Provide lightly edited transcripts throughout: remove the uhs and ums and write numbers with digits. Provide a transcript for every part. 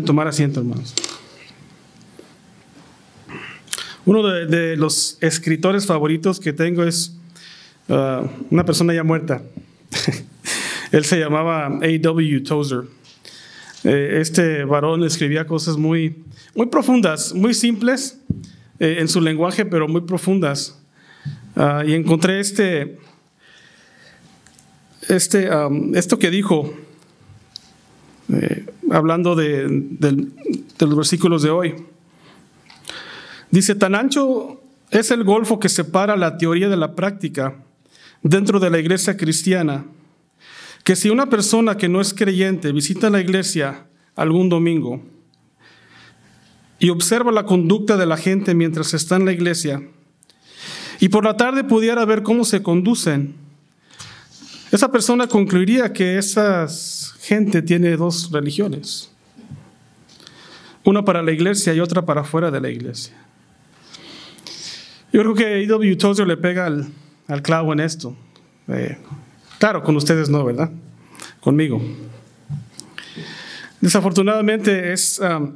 Pueden tomar asiento, hermanos. Uno de los escritores favoritos que tengo es una persona ya muerta. Él se llamaba A.W. Tozer. Este varón escribía cosas muy profundas, muy simples en su lenguaje, pero muy profundas. Y encontré esto que dijo, hablando de los versículos de hoy. Dice: tan ancho es el golfo que separa la teoría de la práctica dentro de la iglesia cristiana, que si una persona que no es creyente visita la iglesia algún domingo y observa la conducta de la gente mientras está en la iglesia, y por la tarde pudiera ver cómo se conducen, esa persona concluiría que esa gente tiene dos religiones, una para la iglesia y otra para fuera de la iglesia. Yo creo que A.W. Tozer le pega al clavo en esto. Claro, con ustedes no, ¿verdad? Conmigo. Desafortunadamente, esta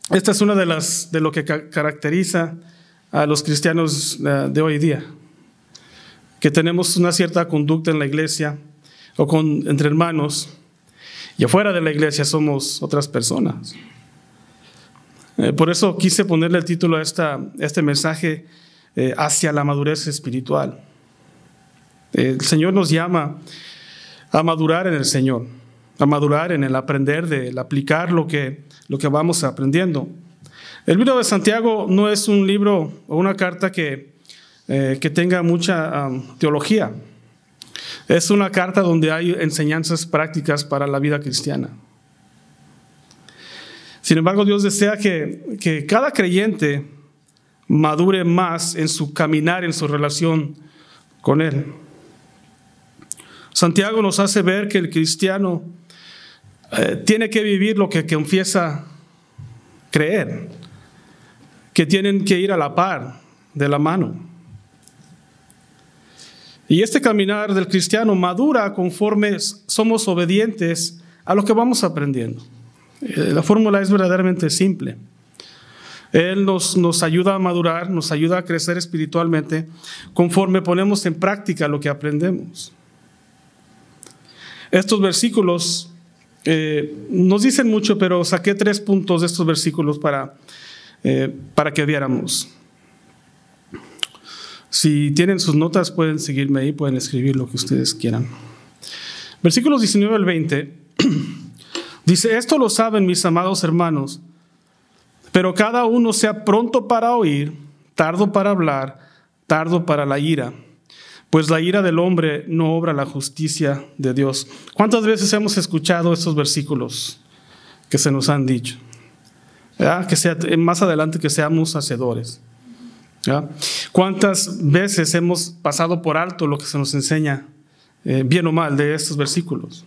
es una de lo que caracteriza a los cristianos de hoy día, que tenemos una cierta conducta en la iglesia o entre hermanos, y afuera de la iglesia somos otras personas. Por eso quise ponerle el título a este mensaje, hacia la madurez espiritual. El Señor nos llama a madurar en el Señor, a madurar en el aprender, del aplicar lo que vamos aprendiendo. El libro de Santiago no es un libro o una carta que tenga mucha teología. Es una carta donde hay enseñanzas prácticas para la vida cristiana. Sin embargo, Dios desea que cada creyente madure más en su caminar, en su relación con Él. Santiago nos hace ver que el cristiano tiene que vivir lo que confiesa creer, que tienen que ir a la par, de la mano. Y este caminar del cristiano madura conforme somos obedientes a lo que vamos aprendiendo. La fórmula es verdaderamente simple. Él nos ayuda a madurar, nos ayuda a crecer espiritualmente conforme ponemos en práctica lo que aprendemos. Estos versículos nos dicen mucho, pero saqué 3 puntos de estos versículos para que viéramos. Si tienen sus notas, pueden seguirme ahí, pueden escribir lo que ustedes quieran. Versículos 19 al 20 dice: esto lo saben mis amados hermanos, pero cada uno sea pronto para oír, tardo para hablar, tardo para la ira, pues la ira del hombre no obra la justicia de Dios. ¿Cuántas veces hemos escuchado estos versículos que se nos han dicho? ¿Verdad? Que sea, más adelante, que seamos hacedores. ¿Verdad? ¿Cuántas veces hemos pasado por alto lo que se nos enseña, bien o mal, de estos versículos?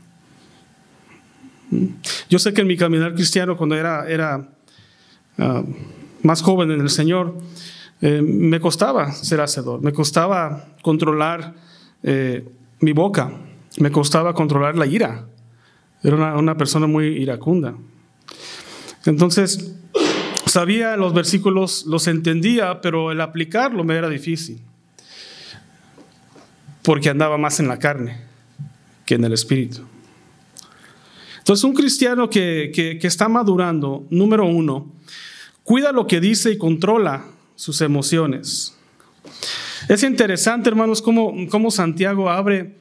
Yo sé que en mi caminar cristiano, cuando era más joven en el Señor, me costaba ser hacedor, me costaba controlar mi boca, me costaba controlar la ira. Era una persona muy iracunda. Entonces, sabía los versículos, los entendía, pero el aplicarlo me era difícil, porque andaba más en la carne que en el espíritu. Entonces, un cristiano que está madurando, número 1, cuida lo que dice y controla sus emociones. Es interesante, hermanos, cómo Santiago abre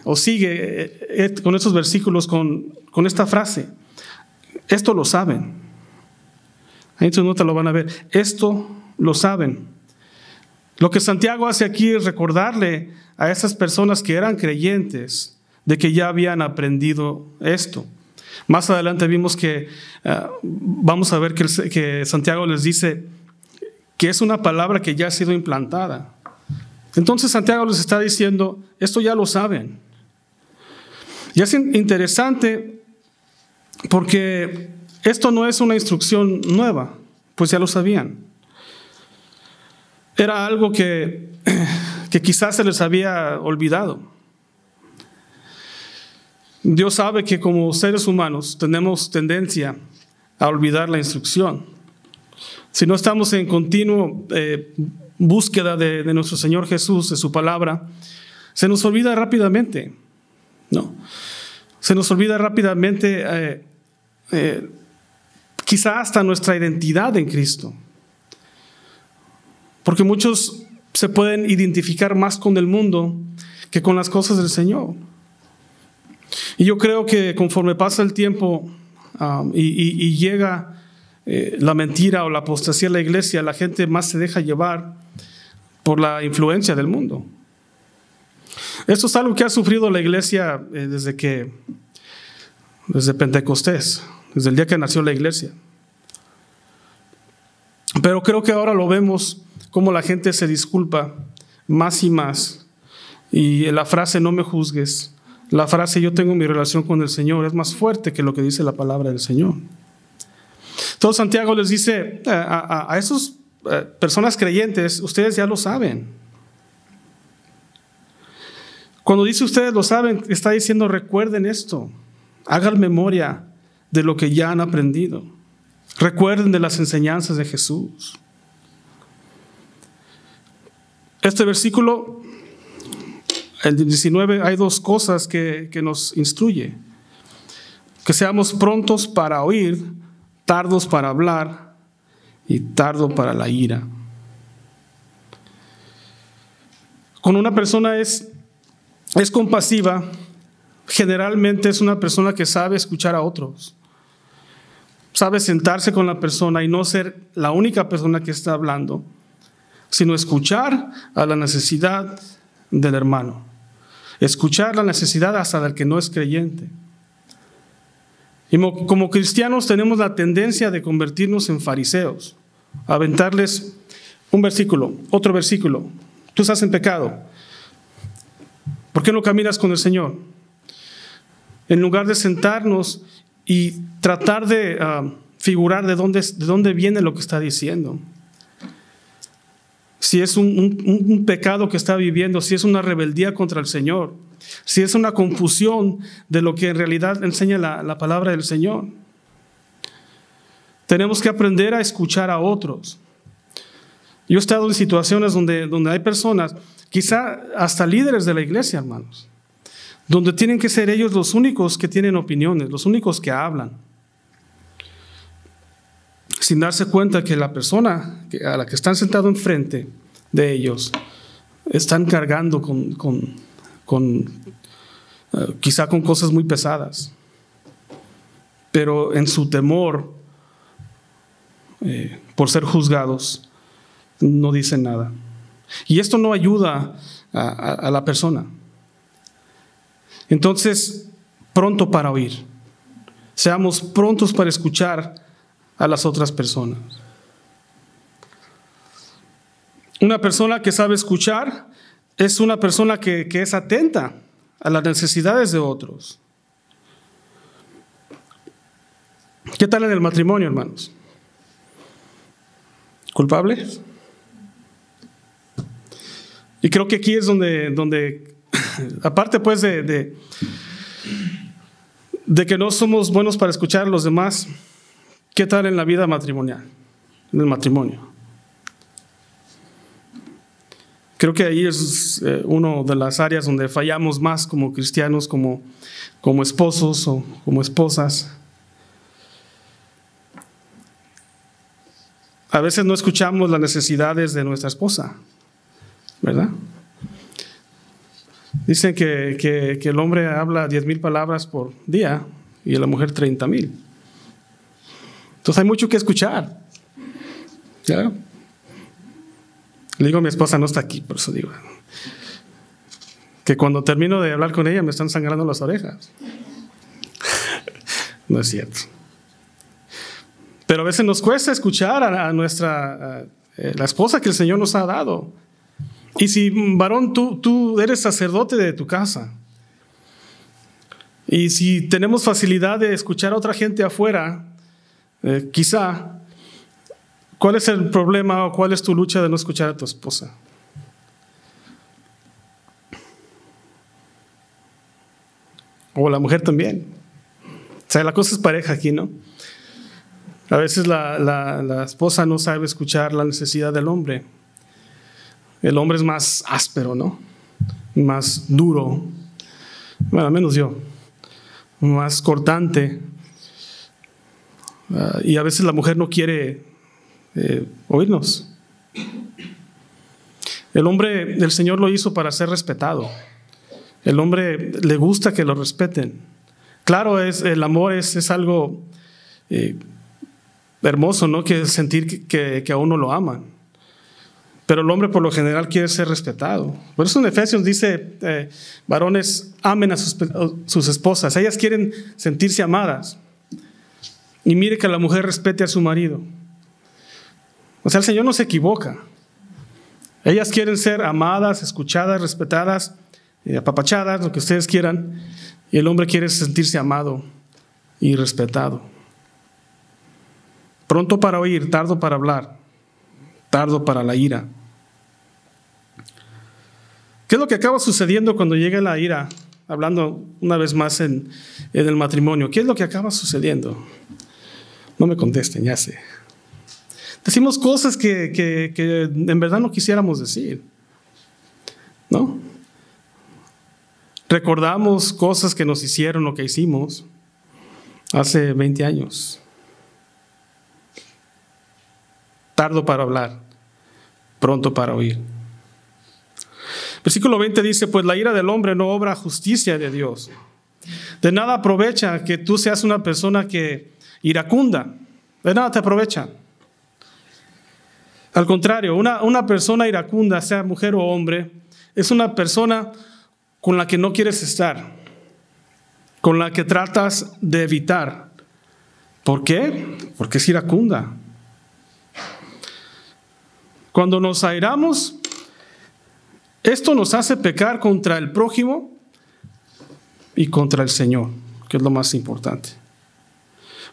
o sigue con estos versículos con esta frase: esto lo saben. Ahí en su nota lo van a ver. Esto lo saben. Lo que Santiago hace aquí es recordarle a esas personas que eran creyentes de que ya habían aprendido esto. Más adelante vimos que vamos a ver que Santiago les dice que es una palabra que ya ha sido implantada. Entonces Santiago les está diciendo: esto ya lo saben. Y es interesante porque esto no es una instrucción nueva, pues ya lo sabían. Era algo que quizás se les había olvidado. Dios sabe que como seres humanos tenemos tendencia a olvidar la instrucción. Si no estamos en continuo búsqueda de nuestro Señor Jesús, de su palabra, se nos olvida rápidamente, ¿no? Se nos olvida rápidamente quizá hasta nuestra identidad en Cristo. Porque muchos se pueden identificar más con el mundo que con las cosas del Señor. Y yo creo que conforme pasa el tiempo y llega la mentira o la apostasía a la iglesia, la gente más se deja llevar por la influencia del mundo. Esto es algo que ha sufrido la iglesia desde Pentecostés, desde el día que nació la iglesia. Pero creo que ahora lo vemos como la gente se disculpa más y más. Y la frase "no me juzgues", la frase "yo tengo mi relación con el Señor" es más fuerte que lo que dice la palabra del Señor. Entonces Santiago les dice a esas personas creyentes: ustedes ya lo saben. Cuando dice "ustedes lo saben", está diciendo: recuerden esto, hagan memoria de lo que ya han aprendido, recuerden de las enseñanzas de Jesús. Este versículo, el 19, hay dos cosas que nos instruye: que seamos prontos para oír, tardos para hablar y tardo para la ira. Cuando una persona es compasiva, generalmente es una persona que sabe escuchar a otros, sabe sentarse con la persona y no ser la única persona que está hablando, sino escuchar a la necesidad del hermano, escuchar la necesidad hasta del que no es creyente. Y como cristianos tenemos la tendencia de convertirnos en fariseos, aventarles un versículo, otro versículo. Tú estás en pecado, ¿por qué no caminas con el Señor? En lugar de sentarnos y tratar de figurar de dónde viene lo que está diciendo. Si es un pecado que está viviendo, si es una rebeldía contra el Señor, si es una confusión de lo que en realidad enseña la palabra del Señor. Tenemos que aprender a escuchar a otros. Yo he estado en situaciones donde hay personas, quizá hasta líderes de la iglesia, hermanos, donde tienen que ser ellos los únicos que tienen opiniones, los únicos que hablan, sin darse cuenta que la persona a la que están sentado enfrente de ellos están cargando quizá con cosas muy pesadas, pero en su temor por ser juzgados no dicen nada. Y esto no ayuda a la persona. Entonces, pronto para oír. Seamos prontos para escuchar a las otras personas. Una persona que sabe escuchar es una persona que es atenta a las necesidades de otros. ¿Qué tal en el matrimonio, hermanos? ¿Culpables? Y creo que aquí es donde aparte pues de que no somos buenos para escuchar a los demás, ¿qué tal en la vida matrimonial? En el matrimonio. Creo que ahí es una de las áreas donde fallamos más como cristianos, como esposos o como esposas. A veces no escuchamos las necesidades de nuestra esposa, ¿verdad? Dicen que el hombre habla 10,000 palabras por día y la mujer 30,000. Entonces hay mucho que escuchar. ¿Ya? Le digo a mi esposa, no está aquí, por eso digo que cuando termino de hablar con ella me están sangrando las orejas. No es cierto. Pero a veces nos cuesta escuchar a la esposa que el Señor nos ha dado. Y si, varón, tú eres sacerdote de tu casa, y si tenemos facilidad de escuchar a otra gente afuera, quizá, ¿cuál es el problema o cuál es tu lucha de no escuchar a tu esposa? O la mujer también. O sea, la cosa es pareja aquí, ¿no? A veces la esposa no sabe escuchar la necesidad del hombre. El hombre es más áspero, ¿no? Más duro. Bueno, al menos yo. Más cortante. Y a veces la mujer no quiere oírnos. El Señor lo hizo para ser respetado. El hombre le gusta que lo respeten. Claro, el amor es algo hermoso, ¿no? Que sentir que a uno lo aman. Pero el hombre por lo general quiere ser respetado. Por eso en Efesios dice, varones, amen a sus esposas. Ellas quieren sentirse amadas. Y mire que la mujer respete a su marido. O sea, el Señor no se equivoca. Ellas quieren ser amadas, escuchadas, respetadas, apapachadas, lo que ustedes quieran. Y el hombre quiere sentirse amado y respetado. Pronto para oír, tardo para hablar, tardo para la ira. ¿Qué es lo que acaba sucediendo cuando llega la ira? Hablando una vez más en el matrimonio. ¿Qué es lo que acaba sucediendo? No me contesten, ya sé. Decimos cosas que en verdad no quisiéramos decir, ¿no? Recordamos cosas que nos hicieron o que hicimos hace 20 años. Tardo para hablar, pronto para oír. Versículo 20 dice, pues la ira del hombre no obra justicia de Dios. De nada aprovecha que tú seas una persona que iracunda. De nada te aprovecha. Al contrario, una persona iracunda, sea mujer o hombre, es una persona con la que no quieres estar, con la que tratas de evitar. ¿Por qué? Porque es iracunda. Cuando nos airamos, esto nos hace pecar contra el prójimo y contra el Señor, que es lo más importante.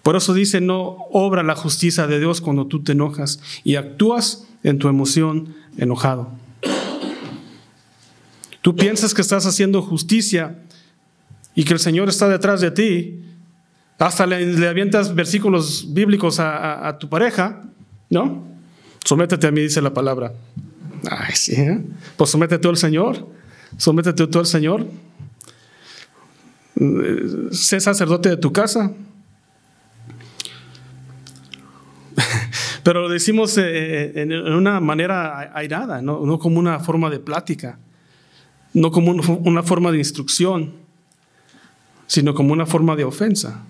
Por eso dice, no obra la justicia de Dios cuando tú te enojas y actúas en tu emoción enojado. Tú piensas que estás haciendo justicia y que el Señor está detrás de ti. Hasta le avientas versículos bíblicos a tu pareja, ¿no? Sométete a mí, dice la palabra. Ay, sí, ¿eh? Pues sométete tú al Señor. Sométete tú al Señor. Sé sacerdote de tu casa. Pero lo decimos en una manera airada, no como una forma de plática, no como una forma de instrucción, sino como una forma de ofensa.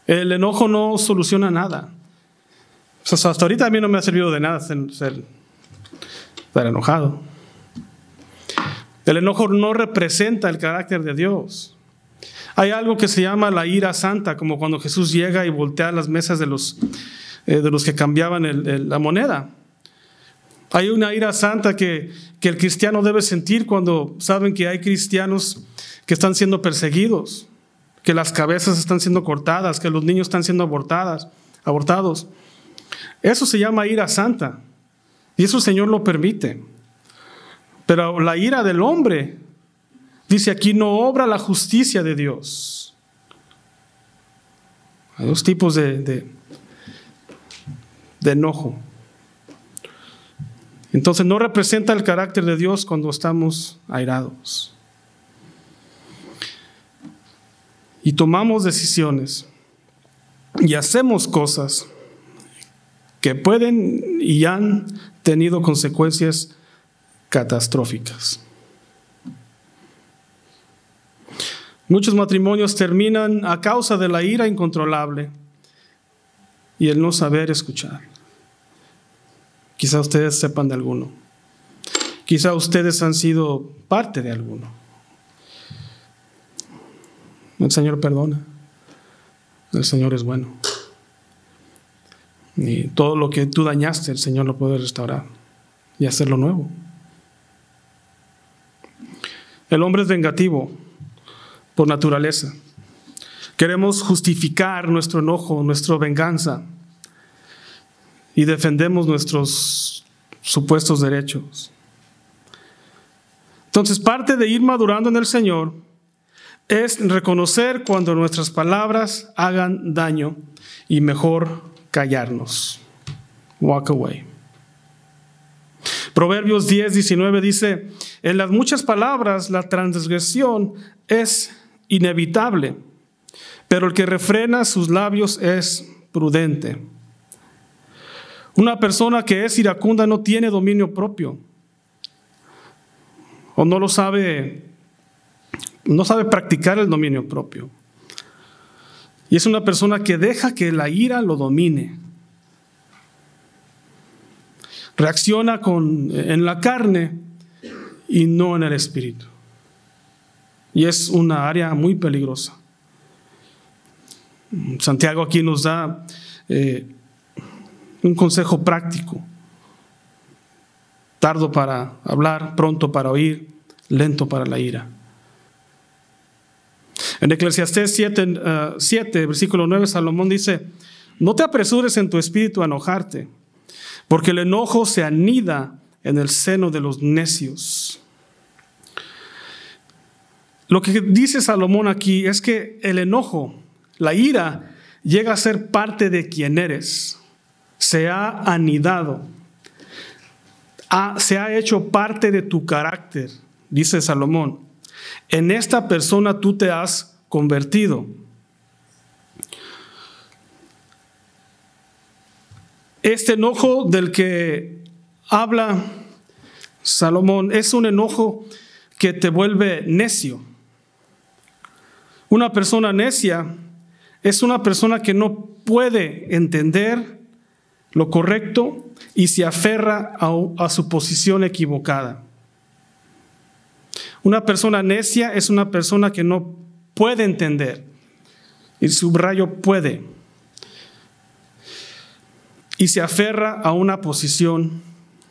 El enojo no soluciona nada. O sea, hasta ahorita a mí no me ha servido de nada estar enojado. El enojo no representa el carácter de Dios. Hay algo que se llama la ira santa, como cuando Jesús llega y voltea las mesas de los que cambiaban la moneda. Hay una ira santa que el cristiano debe sentir cuando saben que hay cristianos que están siendo perseguidos, que las cabezas están siendo cortadas, que los niños están siendo abortados. Eso se llama ira santa, y eso el Señor lo permite. Pero la ira del hombre, dice aquí, no obra la justicia de Dios. Hay dos tipos de enojo. Entonces no representa el carácter de Dios cuando estamos airados. Y tomamos decisiones y hacemos cosas que pueden y han tenido consecuencias catastróficas. Muchos matrimonios terminan a causa de la ira incontrolable y el no saber escuchar. Quizá ustedes sepan de alguno. Quizá ustedes han sido parte de alguno. El Señor perdona. El Señor es bueno. Y todo lo que tú dañaste, el Señor lo puede restaurar y hacerlo nuevo. El hombre es vengativo por naturaleza. Queremos justificar nuestro enojo, nuestra venganza, y defendemos nuestros supuestos derechos. Entonces, parte de ir madurando en el Señor es reconocer cuando nuestras palabras hagan daño y mejor callarnos. Walk away. Proverbios 10:19 dice: en las muchas palabras la transgresión es inevitable, pero el que refrena sus labios es prudente. Una persona que es iracunda no tiene dominio propio, o no sabe practicar el dominio propio. Y es una persona que deja que la ira lo domine. Reacciona en la carne y no en el espíritu. Y es una área muy peligrosa. Santiago aquí nos da un consejo práctico: tardo para hablar, pronto para oír, lento para la ira. En Eclesiastés 7, versículo 9, Salomón dice: no te apresures en tu espíritu a enojarte, porque el enojo se anida en el seno de los necios. Lo que dice Salomón aquí es que el enojo, la ira, llega a ser parte de quien eres. Se ha anidado, se ha hecho parte de tu carácter, dice Salomón. En esta persona tú te has convertido. Este enojo del que habla Salomón es un enojo que te vuelve necio. Una persona necia es una persona que no puede entender lo correcto y se aferra a su posición equivocada. Una persona necia es una persona que no puede entender, y subrayo puede, y se aferra a una posición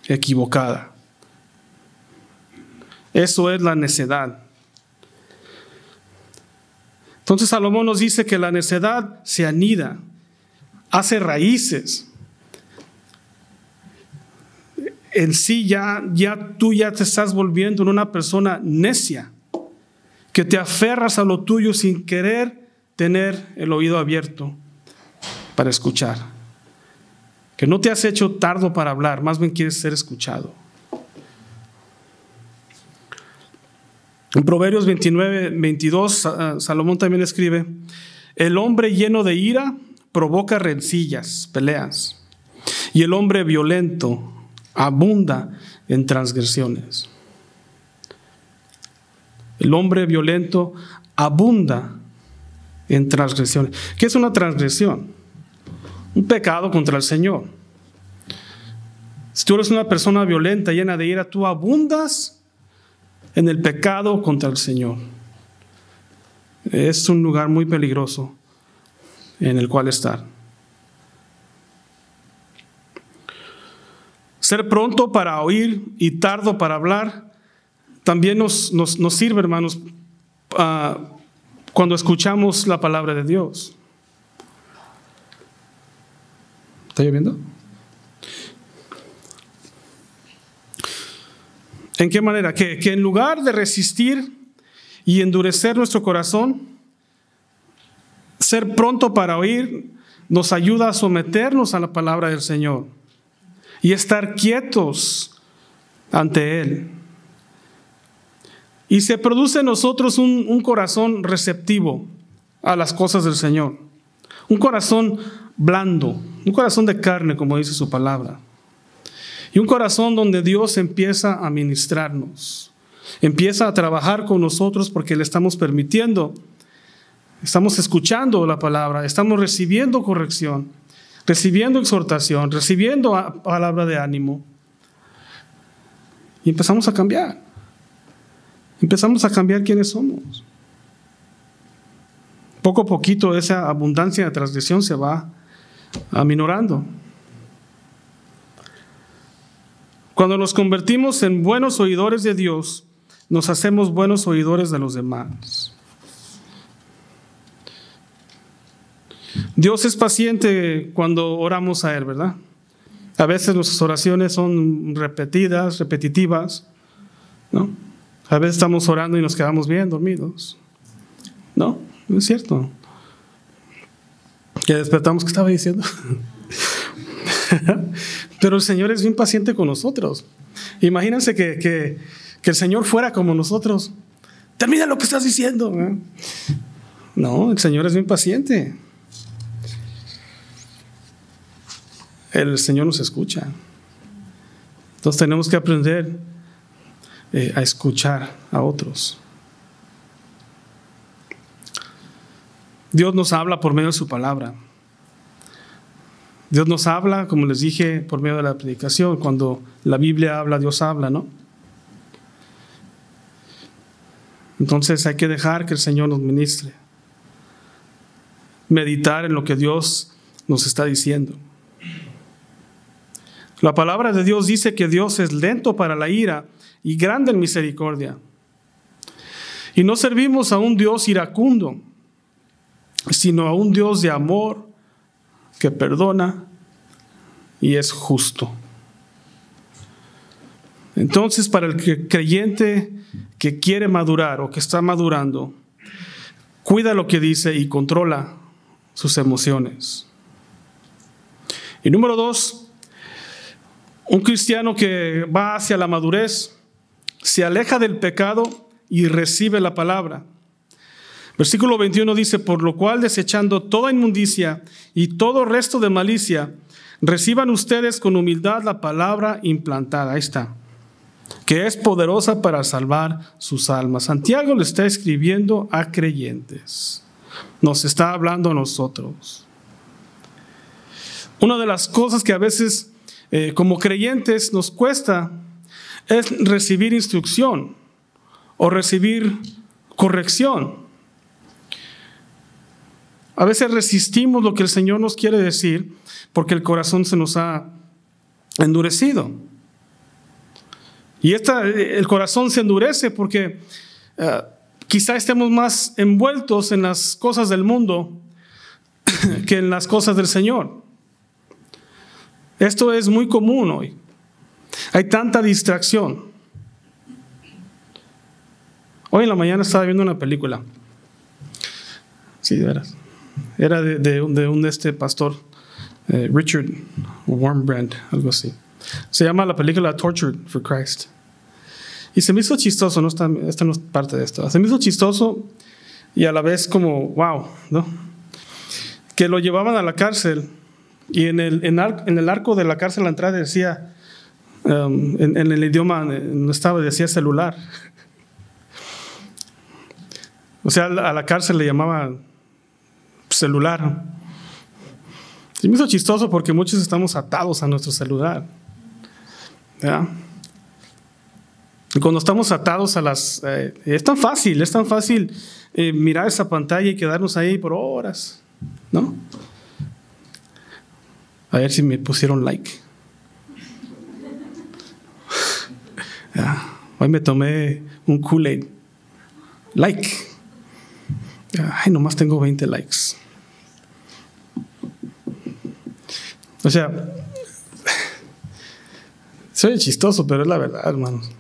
equivocada. Eso es la necedad. Entonces Salomón nos dice que la necedad se anida, hace raíces. En sí tú ya te estás volviendo en una persona necia, que te aferras a lo tuyo sin querer tener el oído abierto para escuchar. Que no te has hecho tardo para hablar, más bien quieres ser escuchado. En Proverbios 29:22, Salomón también escribe: el hombre lleno de ira provoca rencillas, peleas, y el hombre violento abunda en transgresiones. El hombre violento abunda en transgresiones. ¿Qué es una transgresión? Un pecado contra el Señor. Si tú eres una persona violenta, llena de ira, tú abundas en el pecado contra el Señor. Es un lugar muy peligroso en el cual estar. Ser pronto para oír y tardo para hablar también nos sirve, hermanos, cuando escuchamos la palabra de Dios. ¿Está lloviendo? ¿En qué manera? Que en lugar de resistir y endurecer nuestro corazón, ser pronto para oír nos ayuda a someternos a la palabra del Señor y estar quietos ante Él. Y se produce en nosotros un corazón receptivo a las cosas del Señor. Un corazón blando, un corazón de carne, como dice su palabra. Y un corazón donde Dios empieza a ministrarnos, empieza a trabajar con nosotros porque le estamos permitiendo, estamos escuchando la palabra, estamos recibiendo corrección, recibiendo exhortación, recibiendo palabra de ánimo. Y empezamos a cambiar. Empezamos a cambiar quiénes somos. Poco a poquito esa abundancia de transgresión se va aminorando. Cuando nos convertimos en buenos oidores de Dios, nos hacemos buenos oidores de los demás. Dios es paciente cuando oramos a Él, ¿verdad? A veces nuestras oraciones son repetitivas, ¿no? A veces estamos orando y nos quedamos bien dormidos. No, no es cierto. Que despertamos, ¿qué estaba diciendo? Pero el Señor es bien paciente con nosotros. Imagínense que el Señor fuera como nosotros. Termina lo que estás diciendo. No, el Señor es bien paciente. El Señor nos escucha. Entonces tenemos que aprender a escuchar a otros. Dios nos habla por medio de su palabra. Dios nos habla, como les dije, por medio de la predicación. Cuando la Biblia habla, Dios habla, ¿no? Entonces hay que dejar que el Señor nos ministre. Meditar en lo que Dios nos está diciendo. La palabra de Dios dice que Dios es lento para la ira y grande en misericordia. Y no servimos a un Dios iracundo, sino a un Dios de amor que perdona y es justo. Entonces, para el creyente que quiere madurar o que está madurando, cuida lo que dice y controla sus emociones. Y número 2, un cristiano que va hacia la madurez se aleja del pecado y recibe la palabra. Versículo 21 dice: por lo cual, desechando toda inmundicia y todo resto de malicia, reciban ustedes con humildad la palabra implantada. Ahí está. Que es poderosa para salvar sus almas. Santiago le está escribiendo a creyentes. Nos está hablando a nosotros. Una de las cosas que a veces como creyentes nos cuesta es recibir instrucción o recibir corrección. A veces resistimos lo que el Señor nos quiere decir porque el corazón se nos ha endurecido. Y el corazón se endurece porque quizá estemos más envueltos en las cosas del mundo que en las cosas del Señor. Esto es muy común hoy. Hay tanta distracción. Hoy en la mañana estaba viendo una película. Sí, de veras. Era de un pastor, Richard Wurmbrand, algo así. Se llama la película Tortured for Christ. Y se me hizo chistoso, esta no es parte de esto. Se me hizo chistoso y a la vez como, wow, ¿no? Que lo llevaban a la cárcel y en el arco de la cárcel a la entrada decía, en el idioma no estaba, decía celular. O sea, a la cárcel le llamaban celular. Se me hizo chistoso porque muchos estamos atados a nuestro celular. ¿Ya? Y cuando estamos atados a es tan fácil mirar esa pantalla y quedarnos ahí por horas, ¿no? A ver si me pusieron like. Ya. Hoy me tomé un Kool-Aid. Like. Ay, nomás tengo 20 likes. O sea, soy chistoso, pero es la verdad, hermanos.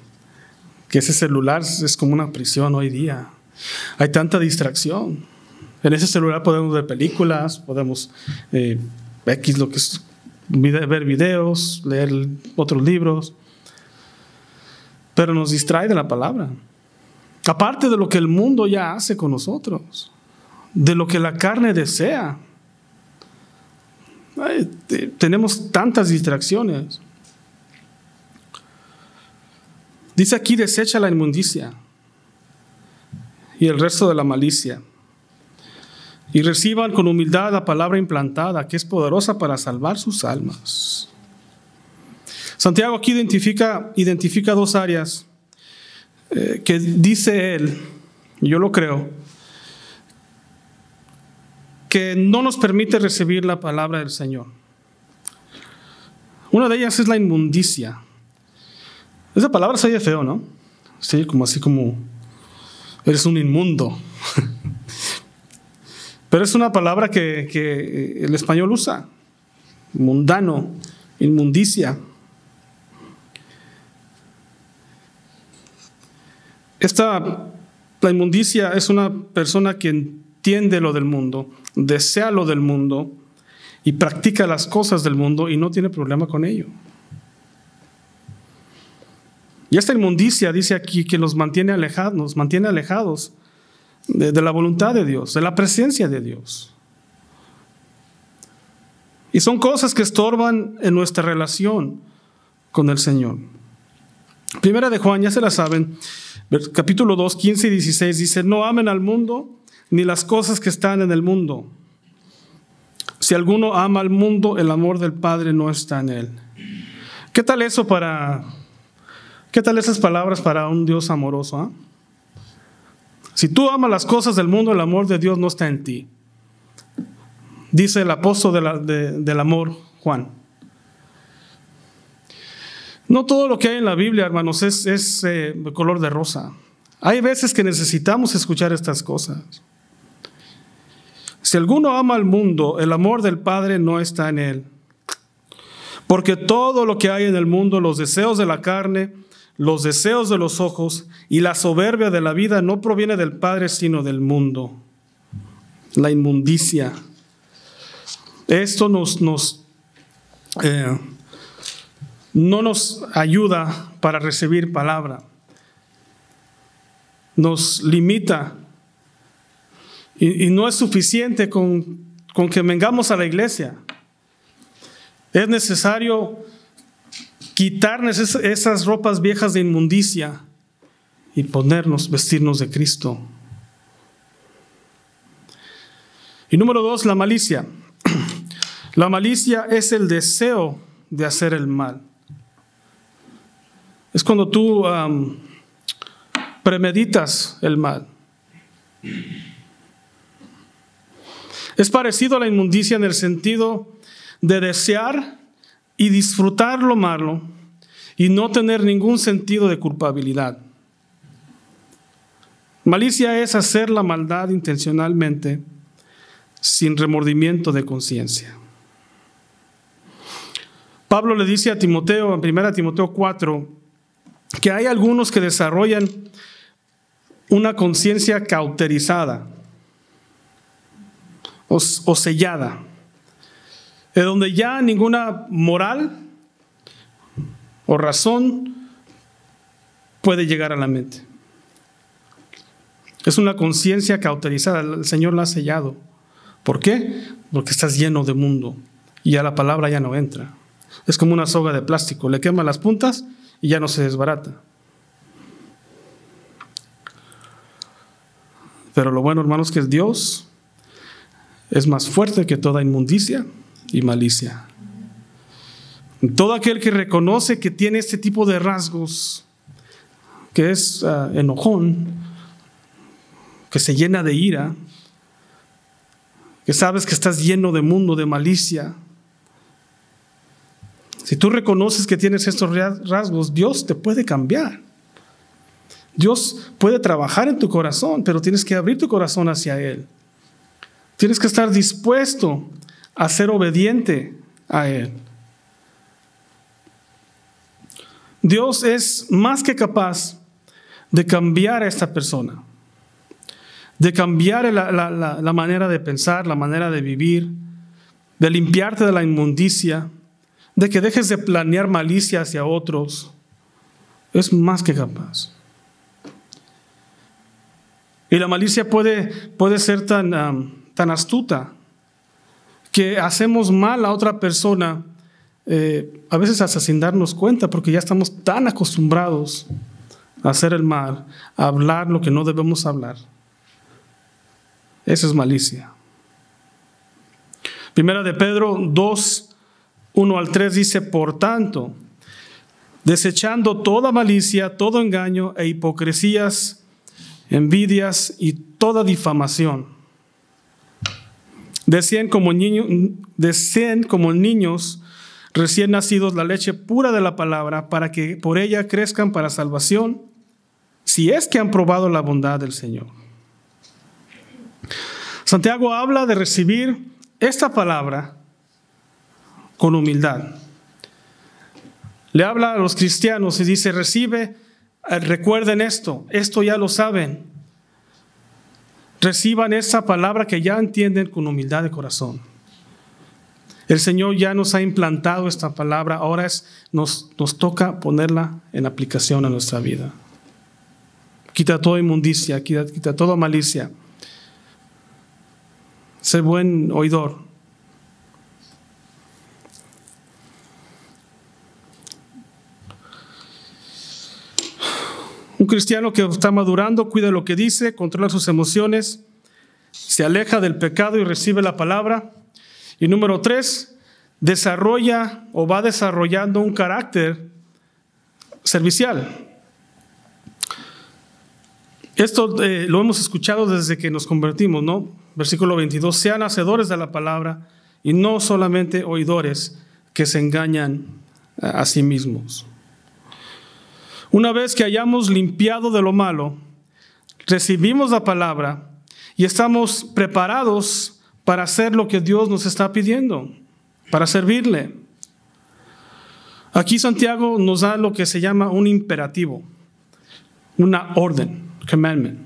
Que ese celular es como una prisión hoy día. Hay tanta distracción. En ese celular podemos ver películas, podemos lo que es, ver videos, leer otros libros, pero nos distrae de la palabra. Aparte de lo que el mundo ya hace con nosotros, de lo que la carne desea. Tenemos tantas distracciones. Dice aquí: desecha la inmundicia y el resto de la malicia, y reciban con humildad la palabra implantada, que es poderosa para salvar sus almas. Santiago aquí identifica dos áreas que dice él, y yo lo creo, que no nos permite recibir la palabra del Señor. Una de ellas es la inmundicia. Esa palabra se oye feo, ¿no? Sí, así como eres un inmundo. Pero es una palabra que el español usa. Mundano, inmundicia. Esta La inmundicia es una persona que entiende lo del mundo, desea lo del mundo y practica las cosas del mundo y no tiene problema con ello. Y esta inmundicia dice aquí que nos mantiene alejados de la voluntad de Dios, de la presencia de Dios. Y son cosas que estorban en nuestra relación con el Señor. Primera de Juan, ya se la saben, capítulo 2, 15 y 16 dice: no amen al mundo ni las cosas que están en el mundo. Si alguno ama al mundo, el amor del Padre no está en él. ¿Qué tal esas palabras para un Dios amoroso? Si tú amas las cosas del mundo, el amor de Dios no está en ti. Dice el apóstol del amor, Juan. No todo lo que hay en la Biblia, hermanos, es de color de rosa. Hay veces que necesitamos escuchar estas cosas. Si alguno ama al mundo, el amor del Padre no está en él. Porque todo lo que hay en el mundo, los deseos de la carne, los deseos de los ojos y la soberbia de la vida no proviene del Padre, sino del mundo. La inmundicia. Esto no nos ayuda para recibir palabra. Nos limita. Y no es suficiente con que vengamos a la iglesia. Es necesario quitarnos esas ropas viejas de inmundicia y vestirnos de Cristo. Y número 2, la malicia. La malicia es el deseo de hacer el mal. Es cuando tú premeditas el mal. Es parecido a la inmundicia en el sentido de desear y disfrutar lo malo y no tener ningún sentido de culpabilidad. Malicia es hacer la maldad intencionalmente sin remordimiento de conciencia. Pablo le dice a Timoteo, en 1 Timoteo 4, que hay algunos que desarrollan una conciencia cauterizada o sellada, de donde ya ninguna moral o razón puede llegar a la mente. Es una conciencia cauterizada, el Señor la ha sellado. ¿Por qué? Porque estás lleno de mundo y ya la palabra ya no entra. Es como una soga de plástico, le quema las puntas y ya no se desbarata. Pero lo bueno, hermanos, que Dios es más fuerte que toda inmundicia y malicia. Todo aquel que reconoce que tiene este tipo de rasgos, que es enojón, que se llena de ira, que sabes que estás lleno de mundo, de malicia. Si tú reconoces que tienes estos rasgos, Dios te puede cambiar. Dios puede trabajar en tu corazón, pero tienes que abrir tu corazón hacia Él. Tienes que estar dispuesto a ser obediente a Él. Dios es más que capaz de cambiar a esta persona, de cambiar la manera de pensar, la manera de vivir, de limpiarte de la inmundicia, de que dejes de planear malicia hacia otros. Es más que capaz. Y la malicia puede ser tan astuta que hacemos mal a otra persona, a veces hasta sin darnos cuenta, porque ya estamos tan acostumbrados a hacer el mal, a hablar lo que no debemos hablar. Esa es malicia. Primera de Pedro 2, 1 al 3 dice: por tanto, desechando toda malicia, todo engaño e hipocresías, envidias y toda difamación, deseen como niños recién nacidos la leche pura de la palabra, para que por ella crezcan para salvación, si es que han probado la bondad del Señor. Santiago habla de recibir esta palabra con humildad. Le habla a los cristianos y dice: recuerden esto ya lo saben, reciban esa palabra que ya entienden con humildad de corazón. El Señor ya nos ha implantado esta palabra, ahora nos toca ponerla en aplicación a nuestra vida. Quita toda inmundicia, quita toda malicia. Sé buen oidor. Un cristiano que está madurando cuida lo que dice, controla sus emociones, se aleja del pecado y recibe la palabra. Y número 3, desarrolla o va desarrollando un carácter servicial. Esto lo hemos escuchado desde que nos convertimos, ¿no? Versículo 22, sean hacedores de la palabra y no solamente oidores que se engañan a sí mismos. Una vez que hayamos limpiado de lo malo, recibimos la palabra y estamos preparados para hacer lo que Dios nos está pidiendo, para servirle. Aquí Santiago nos da lo que se llama un imperativo, una orden, commandment.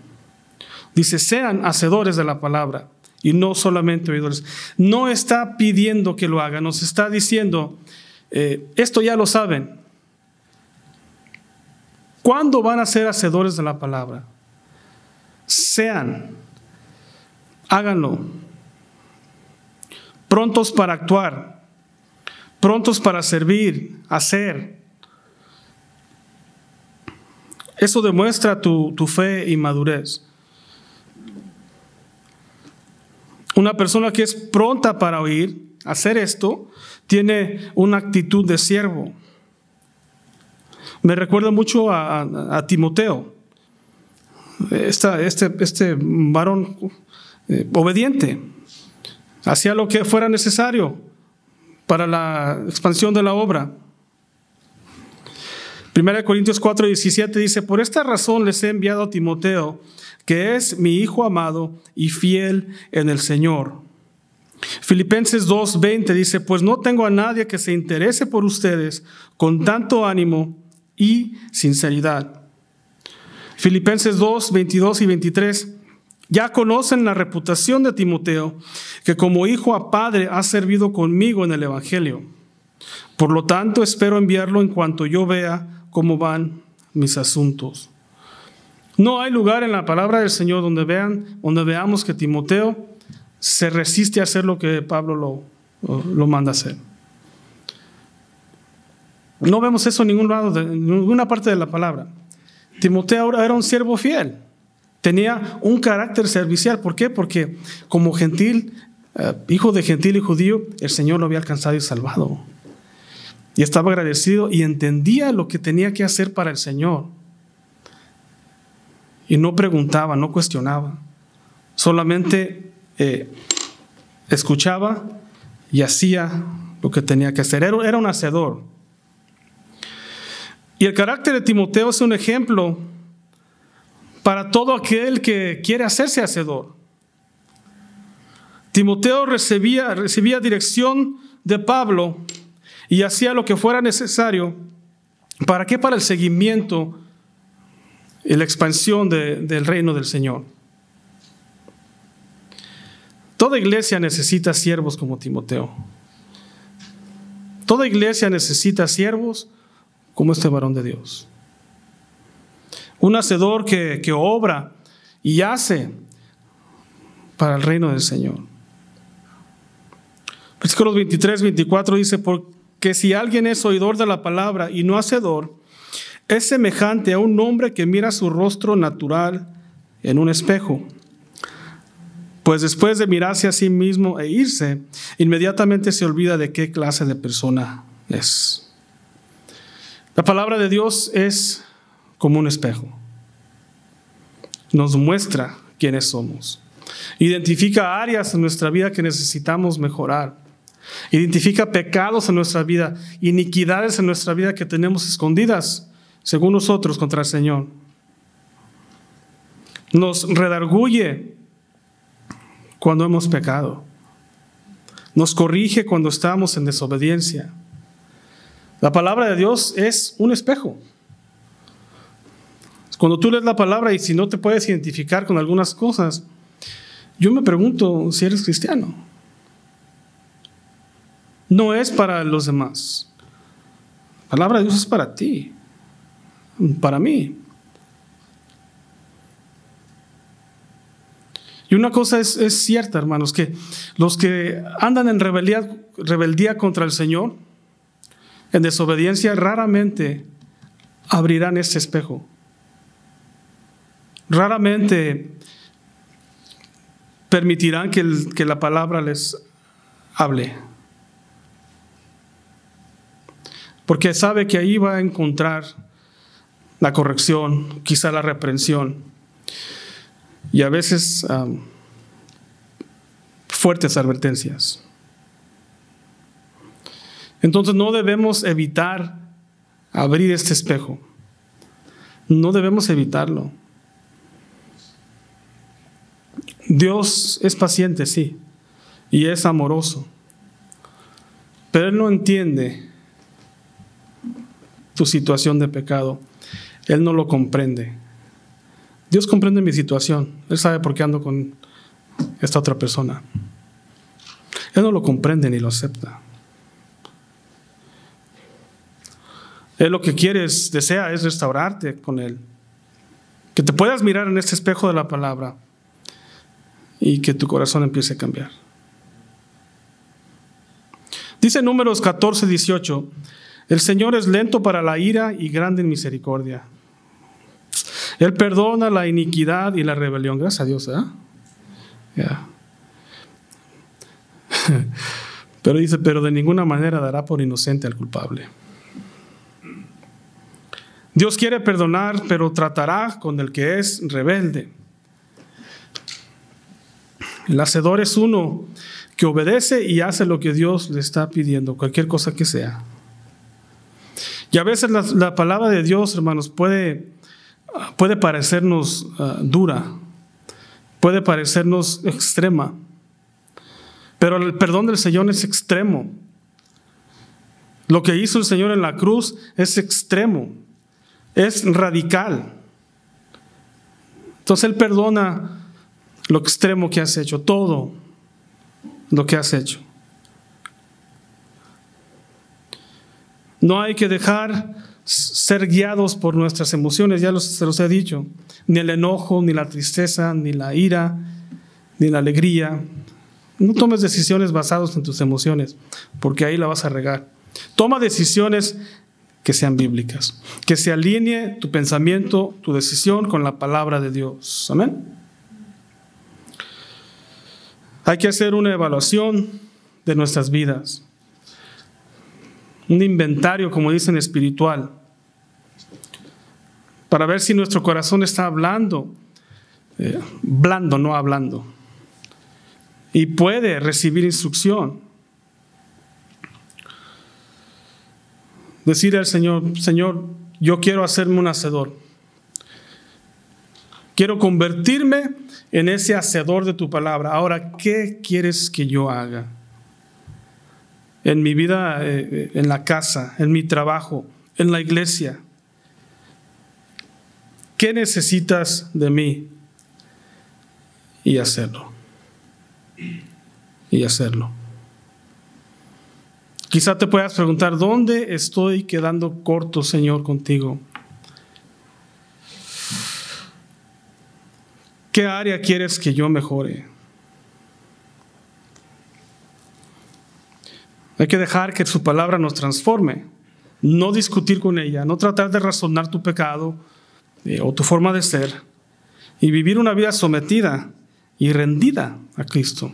Dice, sean hacedores de la palabra y no solamente oidores. No está pidiendo que lo hagan, nos está diciendo, esto ya lo saben. ¿Cuándo van a ser hacedores de la palabra? Sean, háganlo. Prontos para actuar, prontos para servir, hacer. Eso demuestra tu fe y madurez. Una persona que es pronta para oír, hacer esto, tiene una actitud de siervo. Me recuerda mucho a Timoteo, este varón obediente, hacía lo que fuera necesario para la expansión de la obra. 1 Corintios 4:17 dice, por esta razón les he enviado a Timoteo, que es mi hijo amado y fiel en el Señor. Filipenses 2:20 dice, pues no tengo a nadie que se interese por ustedes con tanto ánimo y sinceridad. Filipenses 2:22 y 23, ya conocen la reputación de Timoteo, que como hijo a padre ha servido conmigo en el Evangelio. Por lo tanto, espero enviarlo en cuanto yo vea cómo van mis asuntos. No hay lugar en la palabra del Señor donde veamos que Timoteo se resiste a hacer lo que Pablo lo manda hacer. No vemos eso en ningún lado, en ninguna parte de la palabra. Timoteo era un siervo fiel. Tenía un carácter servicial. ¿Por qué? Porque como gentil, hijo de gentil y judío, el Señor lo había alcanzado y salvado. Y estaba agradecido y entendía lo que tenía que hacer para el Señor. Y no preguntaba, no cuestionaba. Solamente escuchaba y hacía lo que tenía que hacer. Era un hacedor. Y el carácter de Timoteo es un ejemplo para todo aquel que quiere hacerse hacedor. Timoteo recibía dirección de Pablo y hacía lo que fuera necesario. ¿Para qué? Para el seguimiento y la expansión del reino del Señor. Toda iglesia necesita siervos como Timoteo. Toda iglesia necesita siervos como este varón de Dios. Un hacedor que obra y hace para el reino del Señor. Versículos 23, 24 dice, porque si alguien es oidor de la palabra y no hacedor, es semejante a un hombre que mira su rostro natural en un espejo. Pues después de mirarse a sí mismo e irse, inmediatamente se olvida de qué clase de persona es. La palabra de Dios es como un espejo. Nos muestra quiénes somos. Identifica áreas en nuestra vida que necesitamos mejorar. Identifica pecados en nuestra vida, iniquidades en nuestra vida que tenemos escondidas, según nosotros, contra el Señor. Nos redarguye cuando hemos pecado. Nos corrige cuando estamos en desobediencia. La palabra de Dios es un espejo. Cuando tú lees la palabra y si no te puedes identificar con algunas cosas, Yo me pregunto si eres cristiano. No es para los demás. La palabra de Dios es para ti, para mí. Y una cosa es cierta, hermanos, que los que andan en rebeldía contra el Señor, en desobediencia, raramente abrirán este espejo. Raramente permitirán que la palabra les hable. Porque sabe que ahí va a encontrar la corrección, quizá la reprensión. Y a veces fuertes advertencias. Entonces no debemos evitar abrir este espejo. No debemos evitarlo. Dios es paciente, sí, y es amoroso. Pero Él no entiende tu situación de pecado. Él no lo comprende. Dios comprende mi situación. Él sabe por qué ando con esta otra persona. Él no lo comprende ni lo acepta. Él lo que desea es restaurarte con Él. Que te puedas mirar en este espejo de la palabra y que tu corazón empiece a cambiar. Dice Números 14:18, el Señor es lento para la ira y grande en misericordia. Él perdona la iniquidad y la rebelión. Gracias a Dios, ¿eh? Yeah. Pero dice, pero de ninguna manera dará por inocente al culpable. Dios quiere perdonar, pero tratará con el que es rebelde. El hacedor es uno que obedece y hace lo que Dios le está pidiendo, cualquier cosa que sea. Y a veces la palabra de Dios, hermanos, puede parecernos dura, puede parecernos extrema, pero el perdón del Señor es extremo. Lo que hizo el Señor en la cruz es extremo, es radical. Entonces Él perdona lo extremo que has hecho, todo lo que has hecho. No hay que dejar ser guiados por nuestras emociones, ya se los he dicho. Ni el enojo, ni la tristeza, ni la ira, ni la alegría. No tomes decisiones basadas en tus emociones, porque ahí la vas a regar. Toma decisiones que sean bíblicas, que se alinee tu pensamiento, tu decisión con la palabra de Dios. Amén. Hay que hacer una evaluación de nuestras vidas. Un inventario, como dicen, espiritual, para ver si nuestro corazón está hablando, blando, no hablando, y puede recibir instrucción. Decirle al Señor, Señor, yo quiero hacerme un hacedor. Quiero convertirme en ese hacedor de tu palabra. Ahora, ¿qué quieres que yo haga? En mi vida, en la casa, en mi trabajo, en la iglesia. ¿Qué necesitas de mí? Y hacerlo. Y hacerlo. Quizá te puedas preguntar, ¿dónde estoy quedando corto, Señor, contigo? ¿Qué área quieres que yo mejore? Hay que dejar que su palabra nos transforme, no discutir con ella, no tratar de razonar tu pecado o tu forma de ser y vivir una vida sometida y rendida a Cristo.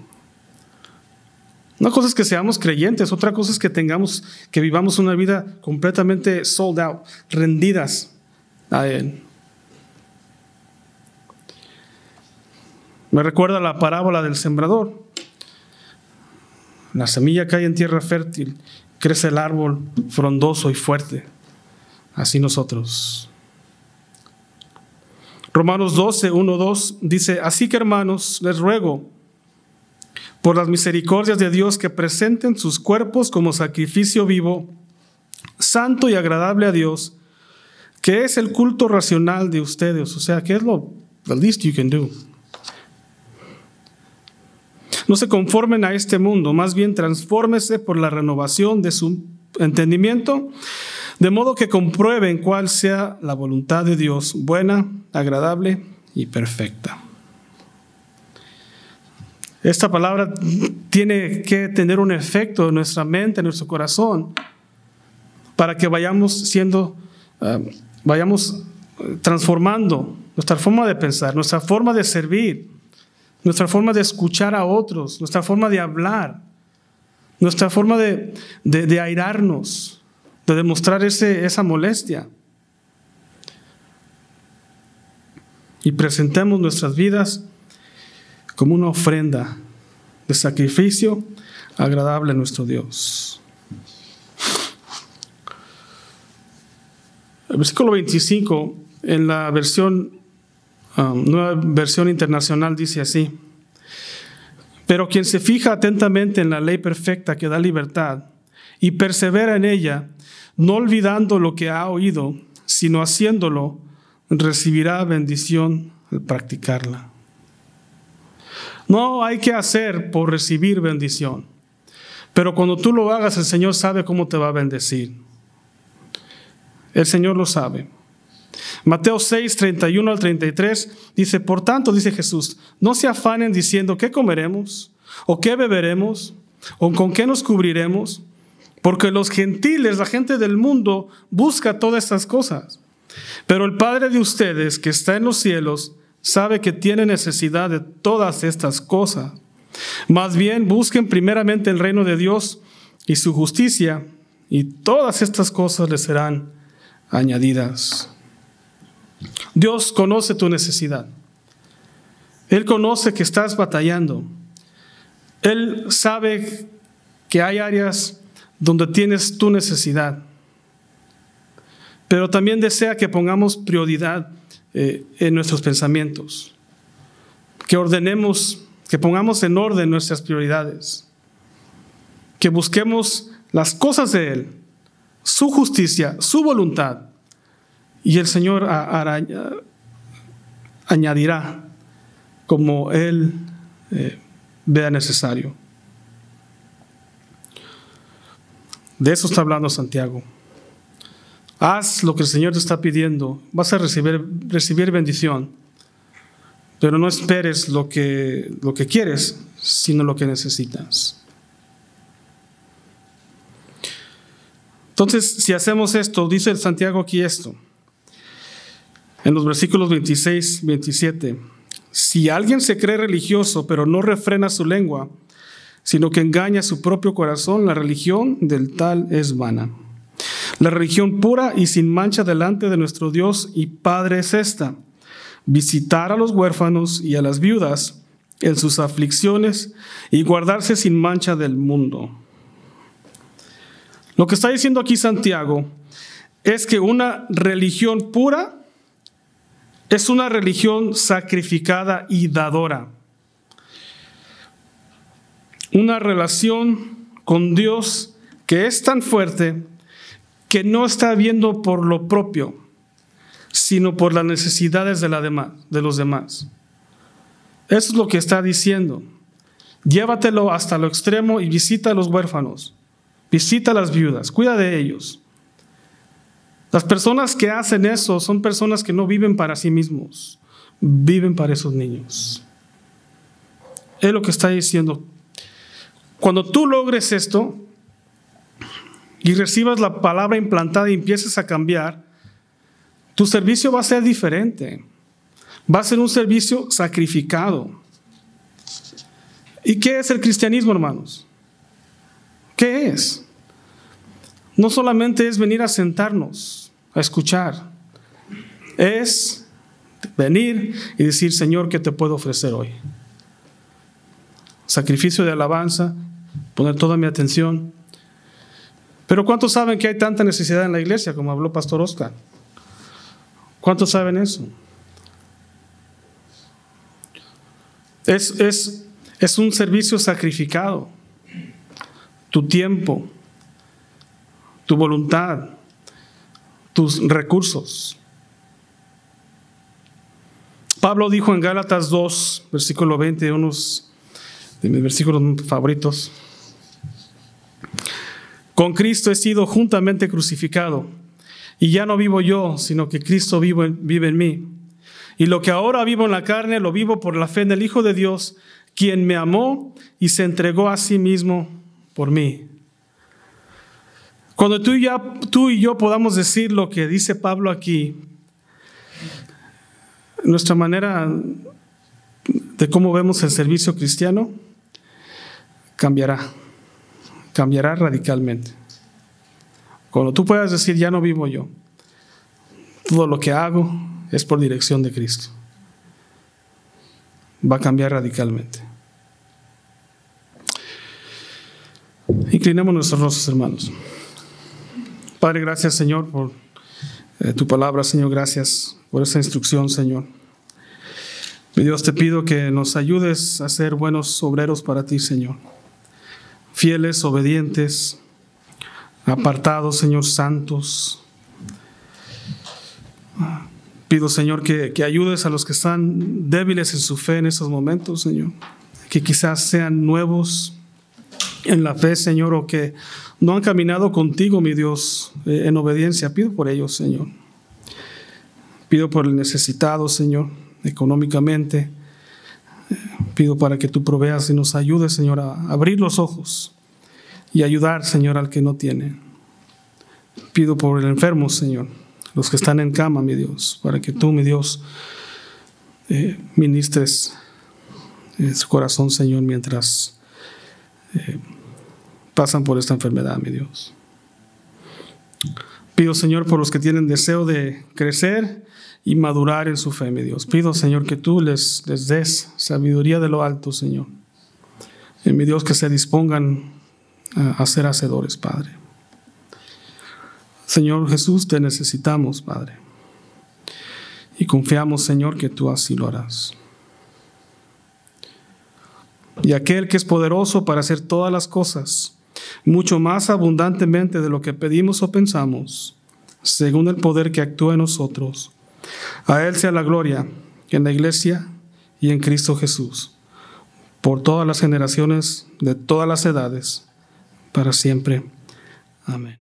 Una cosa es que seamos creyentes, otra cosa es que vivamos una vida completamente sold out, rendidas a Él. Me recuerda la parábola del sembrador. La semilla cae en tierra fértil, crece el árbol frondoso y fuerte. Así nosotros. Romanos 12, 1, 2 dice, así que hermanos, les ruego por las misericordias de Dios que presenten sus cuerpos como sacrificio vivo, santo y agradable a Dios, que es el culto racional de ustedes. O sea, que es the least you can do. No se conformen a este mundo, más bien transfórmese por la renovación de su entendimiento, de modo que comprueben cuál sea la voluntad de Dios, buena, agradable y perfecta. Esta palabra tiene que tener un efecto en nuestra mente, en nuestro corazón, para que vayamos transformando nuestra forma de pensar, nuestra forma de servir, nuestra forma de escuchar a otros, nuestra forma de hablar, nuestra forma de airarnos, de demostrar esa molestia. Y presentemos nuestras vidas como una ofrenda de sacrificio agradable a nuestro Dios. El versículo 25 en la nueva versión internacional dice así: pero quien se fija atentamente en la ley perfecta que da libertad y persevera en ella, no olvidando lo que ha oído, sino haciéndolo, recibirá bendición al practicarla. No hay que hacer por recibir bendición, pero cuando tú lo hagas, el Señor sabe cómo te va a bendecir. El Señor lo sabe. Mateo 6, 31 al 33 dice: por tanto, dice Jesús, no se afanen diciendo qué comeremos, o qué beberemos, o con qué nos cubriremos, porque los gentiles, la gente del mundo, busca todas estas cosas. Pero el Padre de ustedes, que está en los cielos, sabe que tiene necesidad de todas estas cosas. Más bien, busquen primeramente el reino de Dios y su justicia, y todas estas cosas les serán añadidas. Dios conoce tu necesidad. Él conoce que estás batallando. Él sabe que hay áreas donde tienes tu necesidad. Pero también desea que pongamos prioridad en nuestros pensamientos. Que ordenemos, que pongamos en orden nuestras prioridades. Que busquemos las cosas de Él, su justicia, su voluntad. Y el Señor añadirá como Él vea necesario. De eso está hablando Santiago. Haz lo que el Señor te está pidiendo. Vas a recibir bendición. Pero no esperes lo que quieres, sino lo que necesitas. Entonces, si hacemos esto, dice Santiago aquí esto. En los versículos 26, 27. Si alguien se cree religioso, pero no refrena su lengua, sino que engaña su propio corazón, la religión del tal es vana. La religión pura y sin mancha delante de nuestro Dios y Padre es esta: visitar a los huérfanos y a las viudas en sus aflicciones y guardarse sin mancha del mundo. Lo que está diciendo aquí Santiago es que una religión pura es una religión sacrificada y dadora. Una relación con Dios que es tan fuerte que no está viendo por lo propio, sino por las necesidades de los demás. Eso es lo que está diciendo. Llévatelo hasta lo extremo y visita a los huérfanos, visita a las viudas, cuida de ellos. Las personas que hacen eso son personas que no viven para sí mismos, viven para esos niños. Es lo que está diciendo. Cuando tú logres esto y recibas la palabra implantada y empieces a cambiar, tu servicio va a ser diferente. Va a ser un servicio sacrificado. ¿Y qué es el cristianismo, hermanos? ¿Qué es? No solamente es venir a sentarnos, a escuchar. Es venir y decir: Señor, ¿qué te puedo ofrecer hoy? Sacrificio de alabanza, poner toda mi atención. Pero ¿cuántos saben que hay tanta necesidad en la iglesia, como habló Pastor Oscar? ¿Cuántos saben eso? Es un servicio sacrificado. Tu tiempo, tu voluntad, tus recursos. Pablo dijo en Gálatas 2, versículo 20, unos de mis versículos favoritos. Con Cristo he sido juntamente crucificado, y ya no vivo yo, sino que Cristo vive en mí. Y lo que ahora vivo en la carne, lo vivo por la fe en el Hijo de Dios, quien me amó y se entregó a sí mismo por mí. Cuando tú y yo podamos decir lo que dice Pablo aquí, nuestra manera de cómo vemos el servicio cristiano cambiará radicalmente. Cuando tú puedas decir, ya no vivo yo, todo lo que hago es por dirección de Cristo, va a cambiar radicalmente. Inclinemos nuestros rostros, hermanos. Padre, gracias, Señor, por tu palabra, Señor. Gracias por esa instrucción, Señor. Mi Dios, te pido que nos ayudes a ser buenos obreros para ti, Señor. Fieles, obedientes, apartados, Señor, santos. Pido, Señor, que ayudes a los que están débiles en su fe en estos momentos, Señor. Que quizás sean nuevos en la fe, Señor, o que no han caminado contigo, mi Dios, en obediencia. Pido por ellos, Señor. Pido por el necesitado, Señor, económicamente. Pido para que tú proveas y nos ayudes, Señor, a abrir los ojos y ayudar, Señor, al que no tiene. Pido por el enfermo, Señor, los que están en cama, mi Dios, para que tú, mi Dios, ministres en su corazón, Señor, mientras pasan por esta enfermedad, mi Dios. Pido, Señor, por los que tienen deseo de crecer y madurar en su fe, mi Dios. Pido, Señor, que tú les des sabiduría de lo alto, Señor. Mi Dios, que se dispongan a ser hacedores, Padre. Señor Jesús, te necesitamos, Padre. Y confiamos, Señor, que tú así lo harás. Y aquel que es poderoso para hacer todas las cosas, mucho más abundantemente de lo que pedimos o pensamos, según el poder que actúa en nosotros, a Él sea la gloria en la iglesia y en Cristo Jesús, por todas las generaciones, de todas las edades, para siempre. Amén.